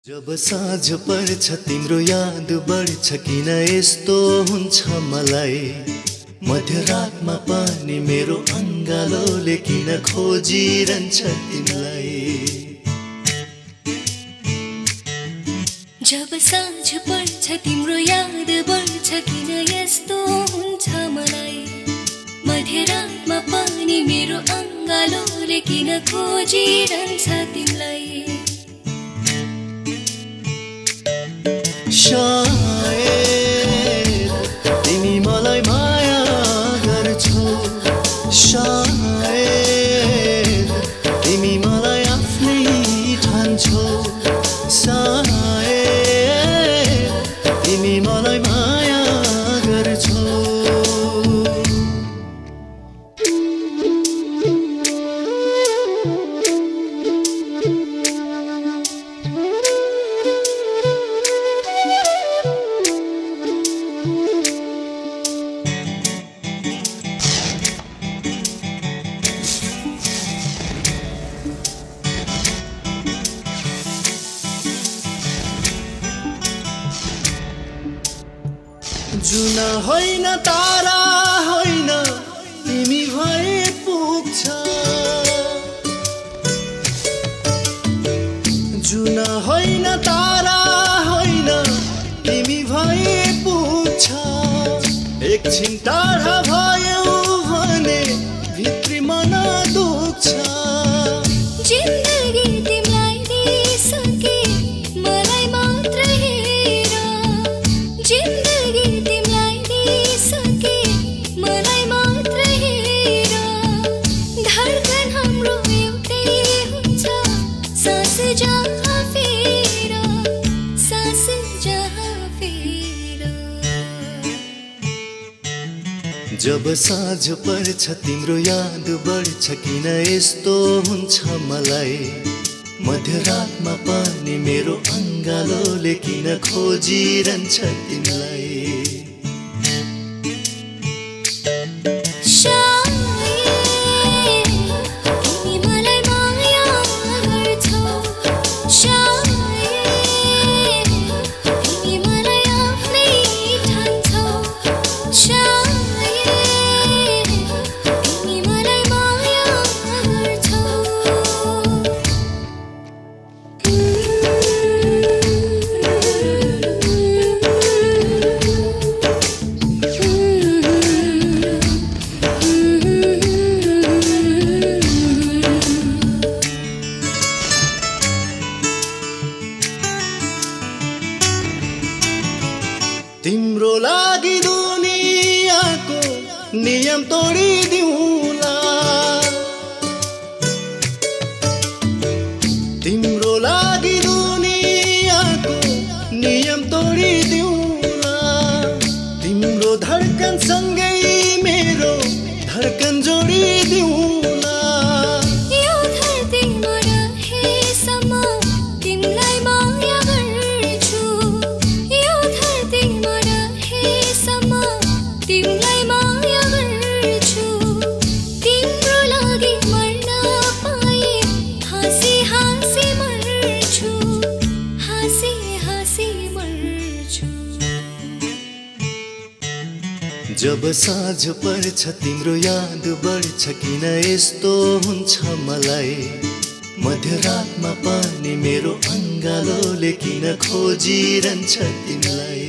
जब साँझ पर्छ तिम्रो याद बढ्छ किन यस्तो हुन्छ मलाई। मध्यरातमा पानी मेरो अङ्गालोले किन खोजिरहन्छ तिमीलाई। जब साँझ पर्छ तिम्रो याद बढ्छ किन यस्तो हुन्छ मलाई। मध्यरातमा पानी मेरो अङ्गालोले किन खोजिरहन्छ तिमीलाई। शायद तिमी मलाई माया गर्छौ, शायद तिमी मलाई आफ्नै ठान्छौ, सायद तिमी मलाई माया गर्छौ। जुना होइन तारा होइन तिमी भए पुग्छ, जुना होइन तारा होइन तिमी भए पुग्छ। एकछिन टाढा भयो भने भित्री मन दुख्छ। जिन्दगी तिमीलाई दिइसके मलाई मात्र हेर, जिन्दगी तिमीलाई दिइसके मलाई मात्र हेर। धड्कन हाम्रो एउटै हुन्छ सास जहाँ फेर, सास जहाँ फेर। जब साँझ पर्छ तिम्रो याद बढ्छ किन यस्तो हुन्छ मलाई। मध्यरातमा पानी मेरो अङ्गालोले किन खोजिरहन्छ तिमीलाई। शायद तिमी मलाई माया गर्छौ, शायद तिमी मलाई आफ्नै ठान्छौ, शायद तिमी मलाई माया गर्छौ। तिम्रो लागि दुनियाँको नियम तोडिदिउँला, तिम्रो लागि दुनियाँको नियम तोडिदिउँला। तिम्रो धड्कनसँगै मेरो धड्कन जोडिदिउँला। यो धरतीमा रहेसम्म तिमीलाई माया गर्छु, यो धरतीमा रहेसम्म तिमीलाई माया गर्छु। तिम्रो लागि मर्न पाए हाँसी हाँसी मर्छु, हाँसी हाँसी मर्छु। जब साँझ पर्छ तिम्रो याद बढ्छ किन यस्तो हुन्छ मलाई। मध्यरातमा पानी मेरो अङ्गालोले किन खोजिरहन्छ तिमीलाई।